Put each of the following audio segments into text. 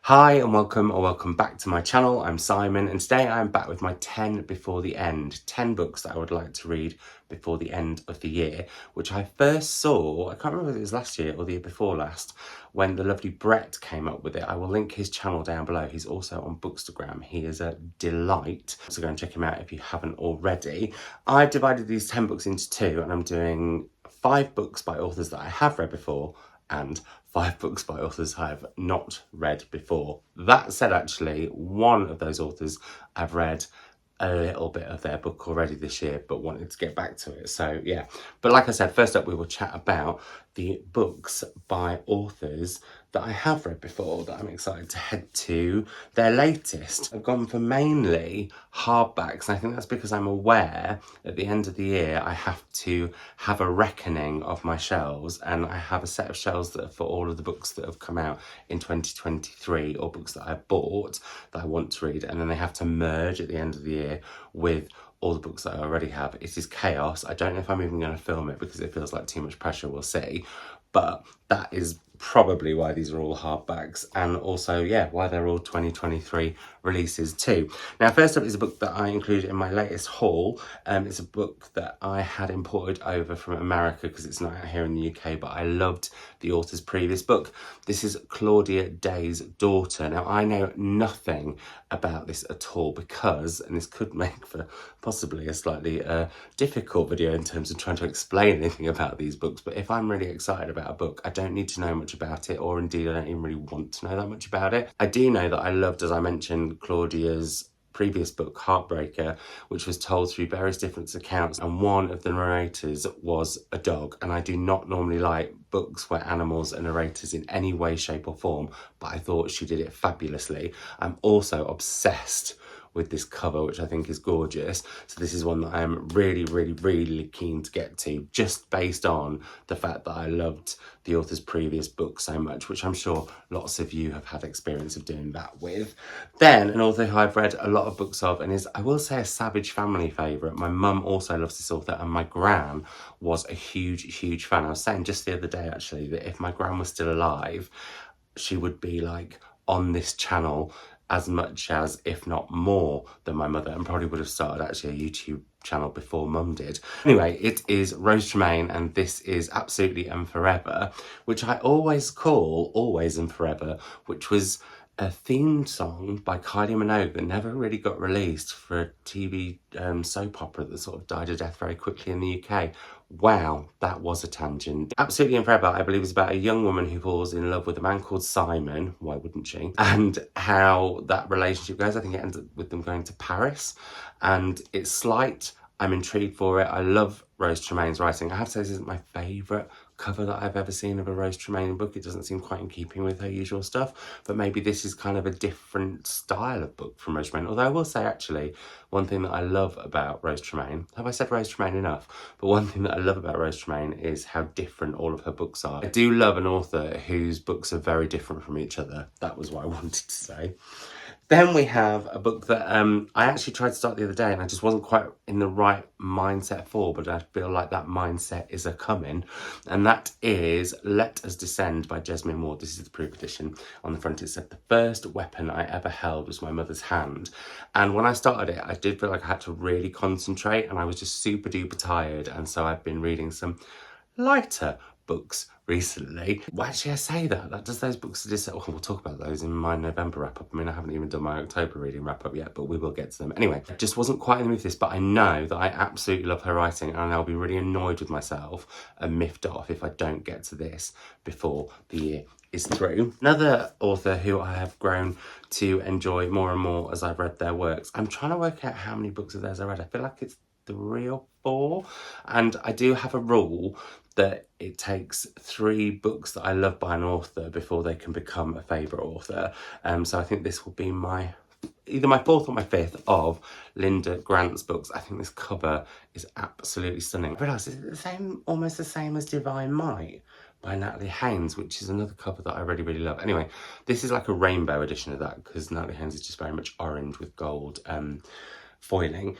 Hi and welcome or welcome back to my channel. I'm Simon and today I'm back with my 10 before the end, 10 books that I would like to read before the end of the year, which I first saw, I can't remember if it was last year or the year before last, when the lovely Brett came up with it. I will link his channel down below. He's also on Bookstagram. He is a delight, so go and check him out if you haven't already. I've divided these 10 books into two and I'm doing 5 books by authors that I have read before and 5 books by authors I have not read before. That said, actually, one of those authors I've read a little bit of their book already this year, but wanted to get back to it. So yeah, but like I said, first up we will chat about the books by authors that I have read before that I'm excited to head to their latest. I've gone for mainly hardbacks, and I think that's because I'm aware at the end of the year I have to have a reckoning of my shelves, and I have a set of shelves that are for all of the books that have come out in 2023 or books that I bought that I want to read, and then they have to merge at the end of the year with all the books that I already have. It is chaos. I don't know if I'm even going to film it because it feels like too much pressure, we'll see. But that is probably why these are all hardbacks, and also, yeah, why they're all 2023 releases too. Now, first up is a book that I included in my latest haul. It's a book that I had imported over from America because it's not out here in the UK, but I loved the author's previous book. This is Claudia Dey's Daughter. Now, I know nothing about this at all because, and this could make for possibly a slightly difficult video in terms of trying to explain anything about these books, but if I'm really excited about a book, I don't need to know much about it, or indeed I don't even really want to know that much about it. I do know that I loved, as I mentioned, Claudia's previous book, Heartbreaker, which was told through various different accounts, and one of the narrators was a dog, and I do not normally like books where animals are narrators in any way, shape or form, but I thought she did it fabulously. I'm also obsessed with this cover, which I think is gorgeous. So this is one that I'm really keen to get to, just based on the fact that I loved the author's previous book so much, which I'm sure lots of you have had experience of doing that with. Then an author who I've read a lot of books of and is, I will say, a Savage family favourite. My mum also loves this author, and my gran was a huge fan. I was saying just the other day actually that if my gran was still alive, she would be like on this channel as much as, if not more, than my mother, and probably would have started actually a YouTube channel before mum did. Anyway, it is Rose Tremain, and this is Absolutely and Forever, which I always call Always and Forever, which was a theme song by Kylie Minogue that never really got released for a TV soap opera that sort of died a death very quickly in the UK. Wow, that was a tangent. Absolutely and Forever, I believe, is about a young woman who falls in love with a man called Simon, why wouldn't she? And how that relationship goes. I think it ends up with them going to Paris, and it's slight. I'm intrigued for it. I love Rose Tremain's writing. I have to say this isn't my favourite cover that I've ever seen of a Rose Tremain book. It doesn't seem quite in keeping with her usual stuff, but maybe this is kind of a different style of book from Rose Tremain. Although I will say, actually, one thing that I love about Rose Tremain, have I said Rose Tremain enough? But one thing that I love about Rose Tremain is how different all of her books are. I do love an author whose books are very different from each other. That was what I wanted to say. Then we have a book that I actually tried to start the other day and I just wasn't quite in the right mindset for, but I feel like that mindset is a-coming. And that is Let Us Descend by Jesmyn. This is the proof edition. On the front it said, "The first weapon I ever held was my mother's hand." And when I started it, I did feel like I had to really concentrate, and I was just super duper tired. And so I've been reading some lighter books recently. Well, actually, I say that does those books we'll talk about those in my November wrap up. I mean, I haven't even done my October reading wrap up yet, but we will get to them. Anyway, I just wasn't quite in the mood for this, but I know that I absolutely love her writing, and I'll be really annoyed with myself and miffed off if I don't get to this before the year is through. Another author who I have grown to enjoy more and more as I've read their works. I'm trying to work out how many books of theirs I read. I feel like it's 3 or 4, and I do have a rule that it takes 3 books that I love by an author before they can become a favourite author. So I think this will be either my 4th or my 5th of Linda Grant's books. I think this cover is absolutely stunning. I realised it's almost the same as Divine Might by Natalie Haynes, which is another cover that I really love. Anyway, this is like a rainbow edition of that because Natalie Haynes is just very much orange with gold foiling.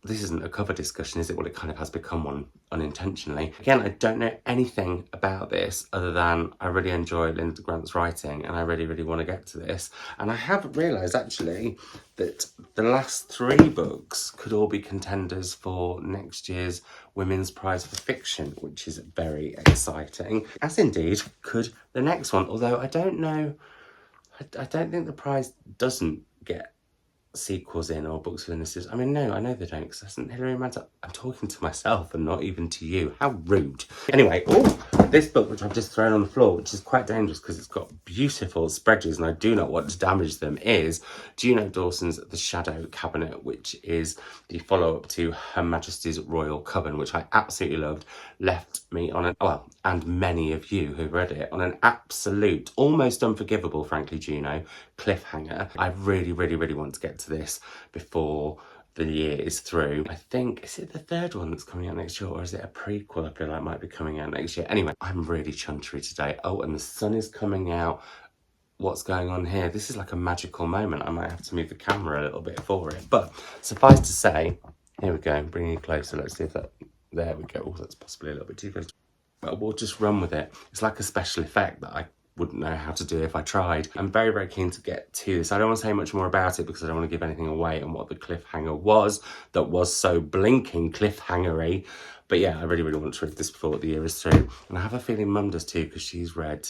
this isn't a cover discussion, is it? Well, it kind of has become one unintentionally. Again, I don't know anything about this other than I really enjoy Linda Grant's writing and I really, really want to get to this. And I have realised actually that the last 3 books could all be contenders for next year's Women's Prize for Fiction, which is very exciting. As indeed could the next one, although I don't know, I don't think the prize doesn't get sequels in or books within the series. I mean, no, I know they don't, because that's not Hilary Mantel. I'm talking to myself and not even to you. How rude. Anyway, this book, which I've just thrown on the floor, which is quite dangerous because it's got beautiful spreads and I do not want to damage them, is Juno Dawson's The Shadow Cabinet, which is the follow-up to Her Majesty's Royal Coven, which I absolutely loved. Left me on an, well, and many of you who've read it, on an absolute, almost unforgivable, frankly, Juno, cliffhanger. I really, really, really want to get to this before the year is through. I think, is it the 3rd one that's coming out next year, or is it a prequel I feel like might be coming out next year? Anyway, I'm really chuntry today. Oh, and the sun is coming out. What's going on here? This is like a magical moment. I might have to move the camera a little bit for it. But suffice to say, here we go, bringing it closer. Let's see if that, there we go. Oh, that's possibly a little bit too close. But we'll just run with it. It's like a special effect that I wouldn't know how to do if I tried. I'm very, very keen to get to this. I don't want to say much more about it because I don't want to give anything away on what the cliffhanger was that was so blinking cliffhangery. But yeah, I really, really want to read this before the year is through. And I have a feeling Mum does too, because she's read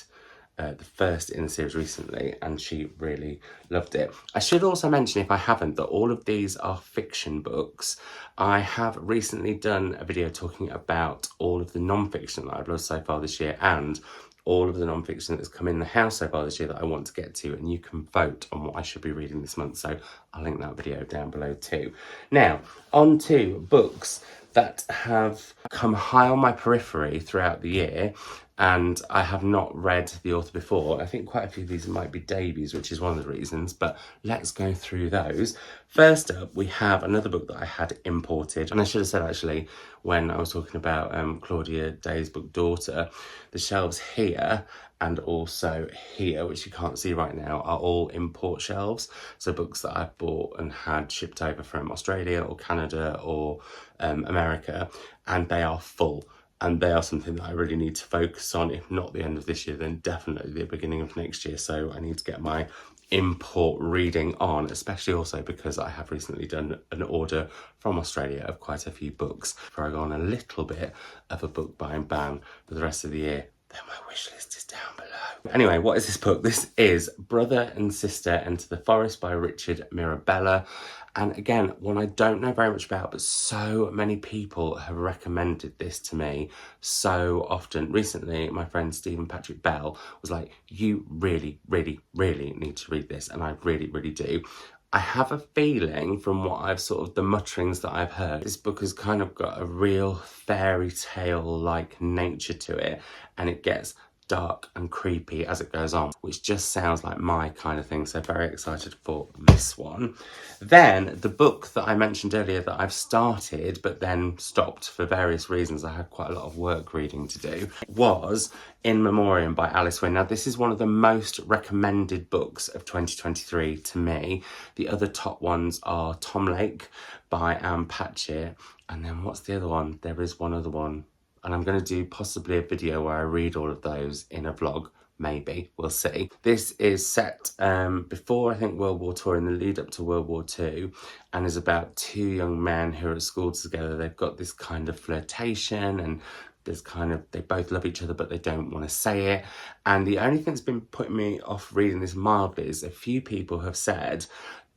the first in the series recently and she really loved it. I should also mention, if I haven't, that all of these are fiction books. I have recently done a video talking about all of the non-fiction that I've loved so far this year and all of the non-fiction that's come in the house so far this year that I want to get to, and you can vote on what I should be reading this month, so I'll link that video down below too. Now, on to books that have come high on my periphery throughout the year, and I have not read the author before. I think quite a few of these might be debuts, which is one of the reasons, but let's go through those. First up, we have another book that I had imported, and I should have said actually when I was talking about Claudia Dey's book Daughter, the shelves here and also here, which you can't see right now, are all import shelves. So books that I've bought and had shipped over from Australia or Canada or America, and they are full. And they are something that I really need to focus on, if not the end of this year, then definitely the beginning of next year. So I need to get my import reading on, especially also because I have recently done an order from Australia of quite a few books before I go on a little bit of a book buying ban for the rest of the year. Then my wish list is down below. Anyway, what is this book? This is Brother and Sister Enter the Forest by Richard Mirabella. And again, one I don't know very much about, but so many people have recommended this to me so often. Recently, my friend Stephen Patrick Bell was like, you really, really, really need to read this. And I really, really do. I have a feeling from what I've sort of, the mutterings that I've heard, this book has kind of got a real fairy tale-like nature to it, and it gets dark and creepy as it goes on, which just sounds like my kind of thing, so very excited for this one. Then the book that I mentioned earlier that I've started but then stopped for various reasons, I had quite a lot of work reading to do, was In Memoriam by Alice Winn. Now this is one of the most recommended books of 2023 to me. The other top ones are Tom Lake by Anne Patchett, and then what's the other one? There is one other one, and I'm going to do possibly a video where I read all of those in a vlog, maybe, we'll see. This is set before, I think, World War II, in the lead up to World War II, and is about 2 young men who are at school together. They've got this kind of flirtation, and there's kind of, they both love each other, but they don't want to say it. And the only thing that's been putting me off reading this mildly is a few people have said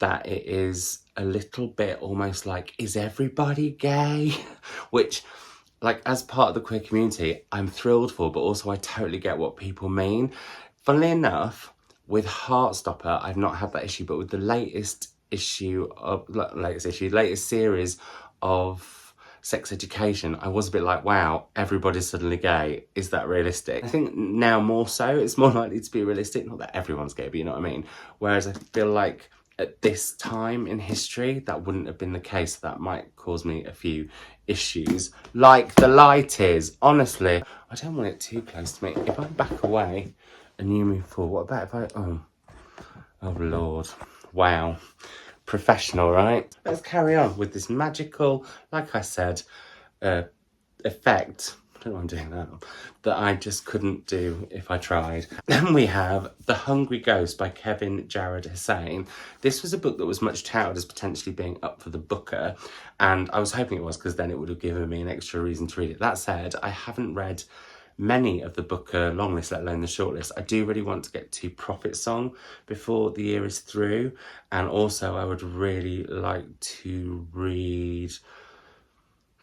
that it is a little bit almost like, is everybody gay? Which, like, as part of the queer community, I'm thrilled for, but also I totally get what people mean. Funnily enough, with Heartstopper, I've not had that issue, but with the latest series of Sex Education, I was a bit like, wow, everybody's suddenly gay. Is that realistic? I think now more so, it's more likely to be realistic. Not that everyone's gay, but you know what I mean? Whereas I feel like at this time in history, that wouldn't have been the case. That might cause me a few issues, like the light is. Honestly, I don't want it too close to me. If I back away and you move forward, what about if I, oh Lord, wow. professional, right? Let's carry on with this magical, like I said, effect. I don't know why I'm doing that I just couldn't do if I tried. Then we have The Hungry Ghost by Kevin Jared Hosein. This was a book that was much touted as potentially being up for the Booker, and I was hoping it was, because then it would have given me an extra reason to read it. That said, I haven't read many of the Booker longlist, let alone the shortlist. I do really want to get to Prophet Song before the year is through, and also I would really like to read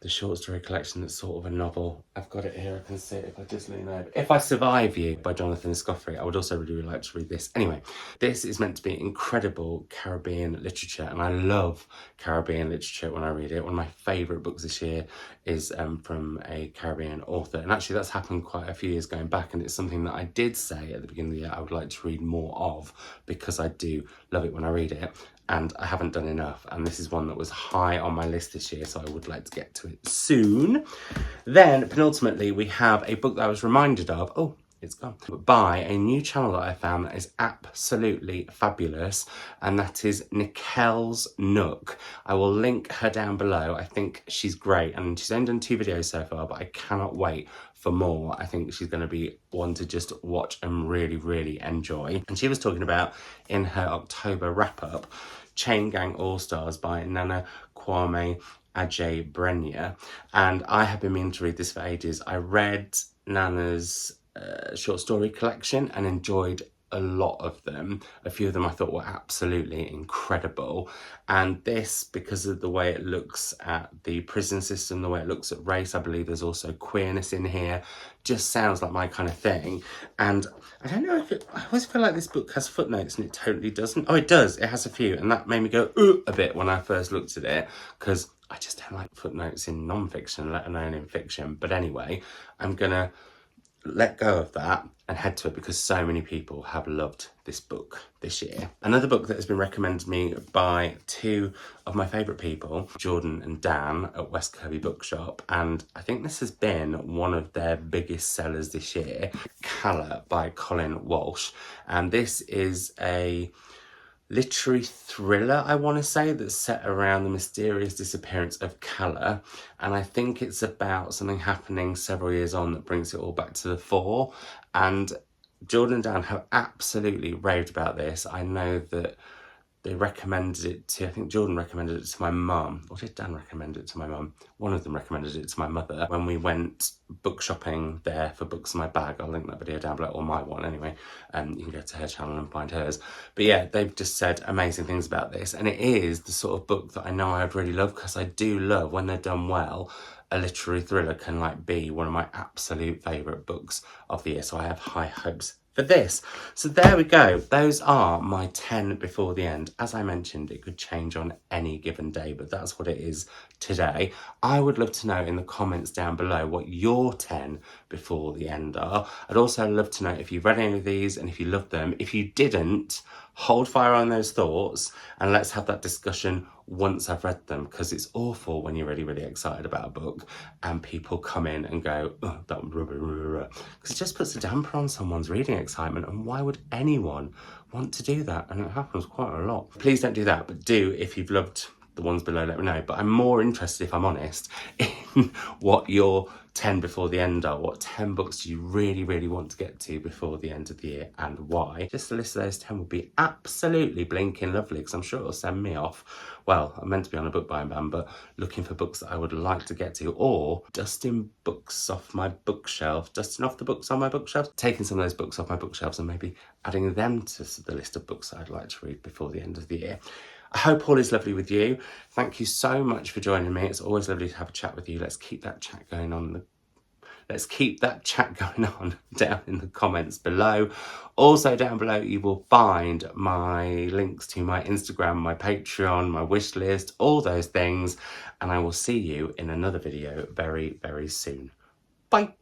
the short story collection that's sort of a novel. I've got it here, I can see it if I just lean over. If I Survive You by Jonathan Scoffrey. I would also really like to read this. Anyway, this is meant to be incredible Caribbean literature, and I love Caribbean literature when I read it. One of my favourite books this year is from a Caribbean author, and actually that's happened quite a few years going back, and it's something that I did say at the beginning of the year I would like to read more of, because I do love it when I read it, and I haven't done enough, and this is one that was high on my list this year, so I would like to get to it soon. Then, penultimately, we have a book that I was reminded of, oh, it's gone, by a new channel that I found that is absolutely fabulous, and that is Nickelle's Nook. I will link her down below. I think she's great, and she's only done 2 videos so far, but I cannot wait for more. I think she's going to be one to just watch and really, really enjoy. And she was talking about, in her October wrap-up, Chain Gang All-Stars by Nana Kwame Adeji-Brenyah, and I have been meaning to read this for ages. I read Nana's short story collection and enjoyed a lot of them. A few of them I thought were absolutely incredible, and this, because of the way it looks at the prison system, the way it looks at race, I believe there's also queerness in here, just sounds like my kind of thing. And I don't know if I always feel like this book has footnotes, and it totally doesn't. Oh, it does, it has a few, and that made me go a bit when I first looked at it, because I just don't like footnotes in non-fiction, let alone in fiction. But anyway, I'm gonna let go of that and head to it, because so many people have loved this book this year. Another book that has been recommended to me by 2 of my favourite people, Jordan and Dan at West Kirby Bookshop, and I think this has been one of their biggest sellers this year, Calla by Colin Walsh. And this is a literary thriller, I want to say, that's set around the mysterious disappearance of Calla, and I think it's about something happening several years on that brings it all back to the fore. And Jordan and Dan have absolutely raved about this. I know that they recommended it to, I think Jordan recommended it to my mum, or did Dan recommend it to my mum? One of them recommended it to my mother when we went book shopping there for Books in My Bag. I'll link that video down below, or my one anyway. You can go to her channel and find hers. But yeah, they've just said amazing things about this, and it is the sort of book that I know I'd really love, because I do love, when they're done well, a literary thriller can like be one of my absolute favourite books of the year. So I have high hopes for this. So there we go. Those are my 10 before the end. As I mentioned, it could change on any given day, but that's what it is today. I would love to know in the comments down below what your 10 before the end are. I'd also love to know if you've read any of these and if you loved them. If you didn't, hold fire on those thoughts and let's have that discussion once I've read them, because it's awful when you're really, really excited about a book and people come in and go, oh, that, because it just puts a damper on someone's reading excitement, and why would anyone want to do that? And it happens quite a lot. Please don't do that, but do, if you've loved the ones below, let me know. But I'm more interested, if I'm honest, in what your 10 before the end are. What 10 books do you really, really want to get to before the end of the year, and why? Just a list of those 10 would be absolutely blinking lovely, because I'm sure it'll send me off. Well, I'm meant to be on a book buying ban, but looking for books that I would like to get to, or dusting books off my bookshelf, dusting off the books on my bookshelf, taking some of those books off my bookshelves and maybe adding them to the list of books that I'd like to read before the end of the year. I hope all is lovely with you. Thank you so much for joining me. It's always lovely to have a chat with you. Let's keep that chat going on. Let's keep that chat going on down in the comments below. Also down below you will find my links to my Instagram, my Patreon, my wish list, all those things. And I will see you in another video very, very soon. Bye.